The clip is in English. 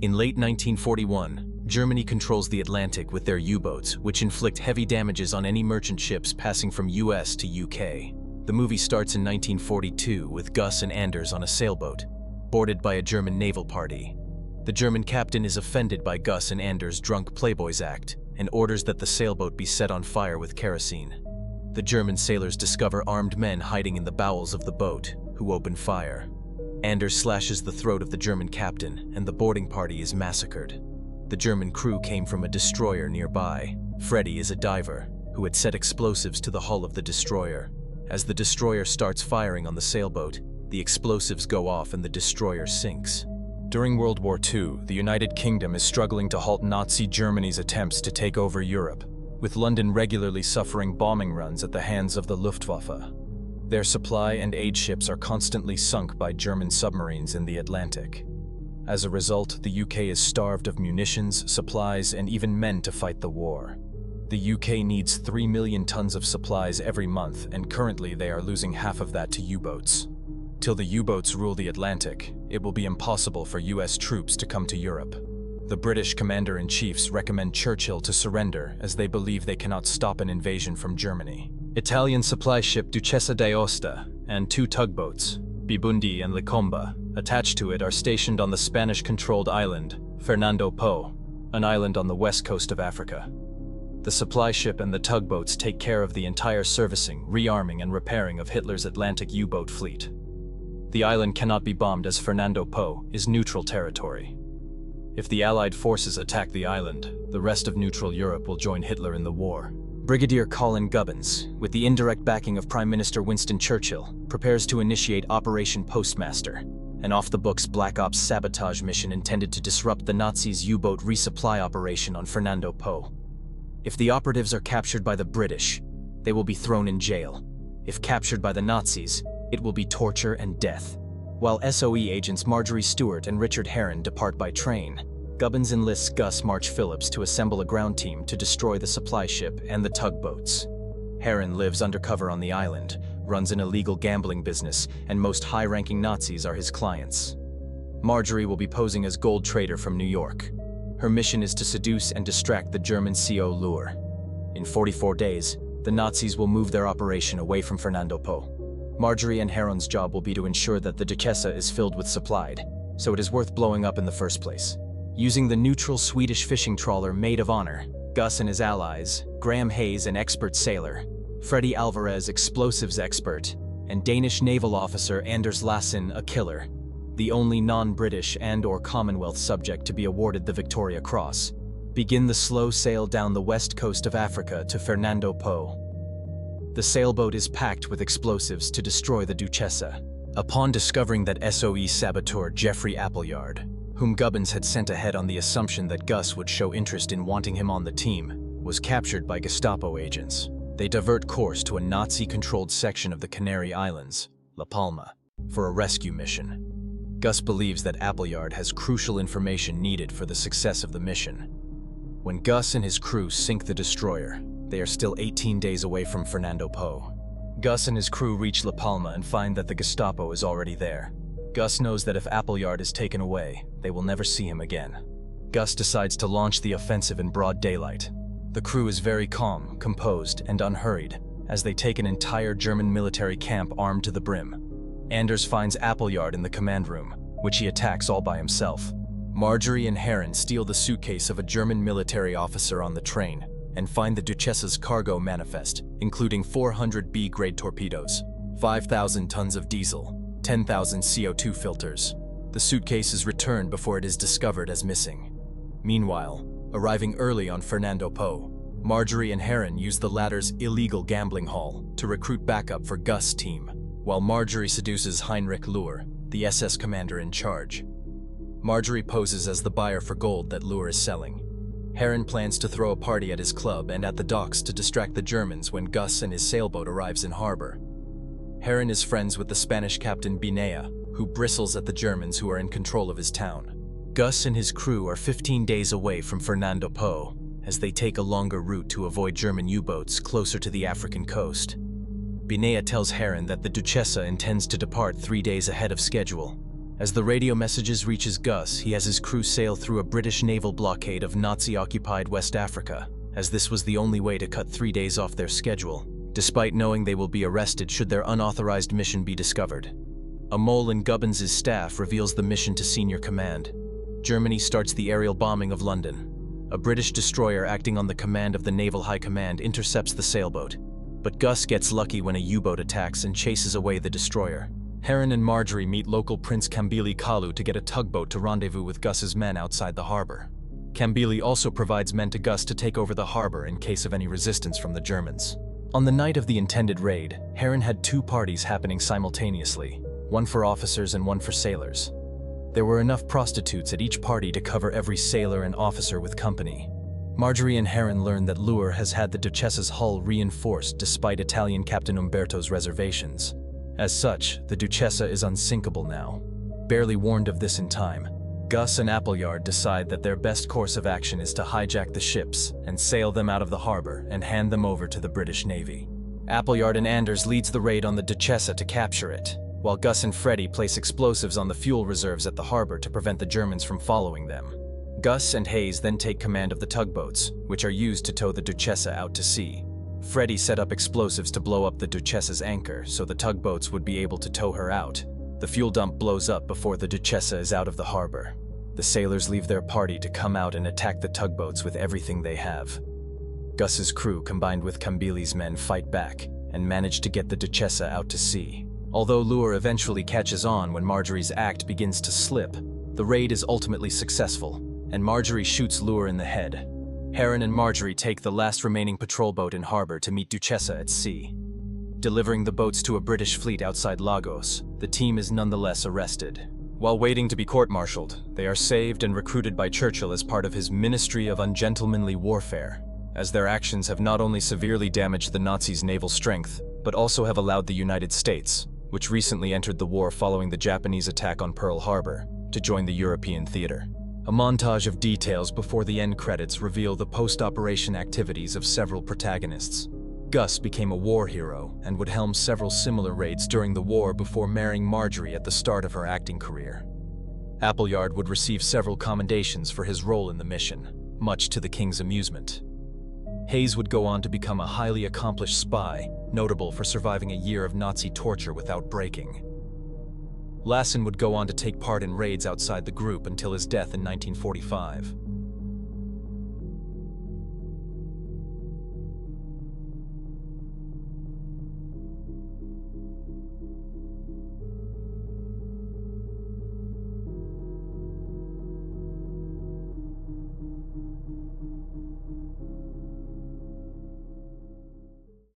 In late 1941, Germany controls the Atlantic with their U-boats, which inflict heavy damages on any merchant ships passing from US to UK. The movie starts in 1942 with Gus and Anders on a sailboat, boarded by a German naval party. The German captain is offended by Gus and Anders' drunk playboys act and orders that the sailboat be set on fire with kerosene. The German sailors discover armed men hiding in the bowels of the boat, who open fire. Anders slashes the throat of the German captain, and the boarding party is massacred. The German crew came from a destroyer nearby. Freddy is a diver who had set explosives to the hull of the destroyer. As the destroyer starts firing on the sailboat, the explosives go off and the destroyer sinks. During World War II, the United Kingdom is struggling to halt Nazi Germany's attempts to take over Europe, with London regularly suffering bombing runs at the hands of the Luftwaffe. Their supply and aid ships are constantly sunk by German submarines in the Atlantic. As a result, the UK is starved of munitions, supplies, and even men to fight the war. The UK needs 3 million tons of supplies every month, and currently they are losing half of that to U-boats. Till the U-boats rule the Atlantic, it will be impossible for US troops to come to Europe. The British commander-in-chiefs recommend Churchill to surrender as they believe they cannot stop an invasion from Germany. Italian supply ship Duchessa d'Aosta and 2 tugboats, Bibundi and Licomba, attached to it are stationed on the Spanish-controlled island, Fernando Po, an island on the west coast of Africa. The supply ship and the tugboats take care of the entire servicing, rearming, and repairing of Hitler's Atlantic U-boat fleet. The island cannot be bombed as Fernando Po is neutral territory. If the Allied forces attack the island, the rest of neutral Europe will join Hitler in the war. Brigadier Colin Gubbins, with the indirect backing of Prime Minister Winston Churchill, prepares to initiate Operation Postmaster, an off-the-books Black Ops sabotage mission intended to disrupt the Nazis' U-boat resupply operation on Fernando Po. If the operatives are captured by the British, they will be thrown in jail. If captured by the Nazis, it will be torture and death. While SOE agents Marjorie Stewart and Richard Herron depart by train, Gubbins enlists Gus March Phillips to assemble a ground team to destroy the supply ship and the tugboats. Herron lives undercover on the island, runs an illegal gambling business, and most high-ranking Nazis are his clients. Marjorie will be posing as gold trader from New York. Her mission is to seduce and distract the German CO Lure. In 44 days, the Nazis will move their operation away from Fernando Po. Marjorie and Herron's job will be to ensure that the Duchessa is filled with supplied, so it is worth blowing up in the first place. Using the neutral Swedish fishing trawler Maid of Honor, Gus and his allies, Graham Hayes, an expert sailor, Freddy Alvarez, explosives expert, and Danish naval officer Anders Lassen, a killer, the only non-British and/or Commonwealth subject to be awarded the Victoria Cross, begin the slow sail down the west coast of Africa to Fernando Po. The sailboat is packed with explosives to destroy the Duchessa. Upon discovering that SOE saboteur Jeffrey Appleyard, whom Gubbins had sent ahead on the assumption that Gus would show interest in wanting him on the team, was captured by Gestapo agents, they divert course to a Nazi-controlled section of the Canary Islands, La Palma, for a rescue mission. Gus believes that Appleyard has crucial information needed for the success of the mission. When Gus and his crew sink the destroyer, they are still 18 days away from Fernando Po. Gus and his crew reach La Palma and find that the Gestapo is already there. Gus knows that if Appleyard is taken away, they will never see him again. Gus decides to launch the offensive in broad daylight. The crew is very calm, composed, and unhurried, as they take an entire German military camp armed to the brim. Anders finds Appleyard in the command room, which he attacks all by himself. Marjorie and Herron steal the suitcase of a German military officer on the train and find the Duchessa's cargo manifest, including 400 B-grade torpedoes, 5,000 tons of diesel, 10,000 CO2 filters. The suitcase is returned before it is discovered as missing. Meanwhile, arriving early on Fernando Po, Marjorie and Herron use the latter's illegal gambling hall to recruit backup for Gus' team, while Marjorie seduces Heinrich Lure, the SS commander in charge. Marjorie poses as the buyer for gold that Lure is selling. Herron plans to throw a party at his club and at the docks to distract the Germans when Gus and his sailboat arrives in harbor. Herron is friends with the Spanish captain Binea, who bristles at the Germans who are in control of his town. Gus and his crew are 15 days away from Fernando Po, as they take a longer route to avoid German U-boats closer to the African coast. Binea tells Herron that the Duchessa intends to depart 3 days ahead of schedule, As the radio messages reaches Gus, he has his crew sail through a British naval blockade of Nazi-occupied West Africa, as this was the only way to cut 3 days off their schedule, despite knowing they will be arrested should their unauthorized mission be discovered. A mole in Gubbins' staff reveals the mission to senior command. Germany starts the aerial bombing of London. A British destroyer acting on the command of the Naval High Command intercepts the sailboat. But Gus gets lucky when a U-boat attacks and chases away the destroyer. Heron and Marjorie meet local Prince Kambili Kalu to get a tugboat to rendezvous with Gus's men outside the harbor. Kambili also provides men to Gus to take over the harbor in case of any resistance from the Germans. On the night of the intended raid, Heron had 2 parties happening simultaneously, one for officers and one for sailors. There were enough prostitutes at each party to cover every sailor and officer with company. Marjorie and Heron learn that Lure has had the Duchessa's hull reinforced despite Italian Captain Umberto's reservations. As such, the Duchessa is unsinkable now. Barely warned of this in time, Gus and Appleyard decide that their best course of action is to hijack the ships and sail them out of the harbor and hand them over to the British Navy. Appleyard and Anders leads the raid on the Duchessa to capture it, while Gus and Freddy place explosives on the fuel reserves at the harbor to prevent the Germans from following them. Gus and Hayes then take command of the tugboats, which are used to tow the Duchessa out to sea. Freddy set up explosives to blow up the Duchessa's anchor so the tugboats would be able to tow her out. The fuel dump blows up before the Duchessa is out of the harbor. The sailors leave their party to come out and attack the tugboats with everything they have. Gus's crew, combined with Kambili's men, fight back and manage to get the Duchessa out to sea. Although Lure eventually catches on when Marjorie's act begins to slip, the raid is ultimately successful, and Marjorie shoots Lure in the head. Heron and Marjorie take the last remaining patrol boat in harbor to meet Duchessa at sea. Delivering the boats to a British fleet outside Lagos, the team is nonetheless arrested. While waiting to be court-martialed, they are saved and recruited by Churchill as part of his Ministry of Ungentlemanly Warfare, as their actions have not only severely damaged the Nazis' naval strength, but also have allowed the United States, which recently entered the war following the Japanese attack on Pearl Harbor, to join the European theater. A montage of details before the end credits reveal the post-operation activities of several protagonists. Gus became a war hero and would helm several similar raids during the war before marrying Marjorie at the start of her acting career. Appleyard would receive several commendations for his role in the mission, much to the King's amusement. Hayes would go on to become a highly accomplished spy, notable for surviving a year of Nazi torture without breaking. Lassen would go on to take part in raids outside the group until his death in 1945.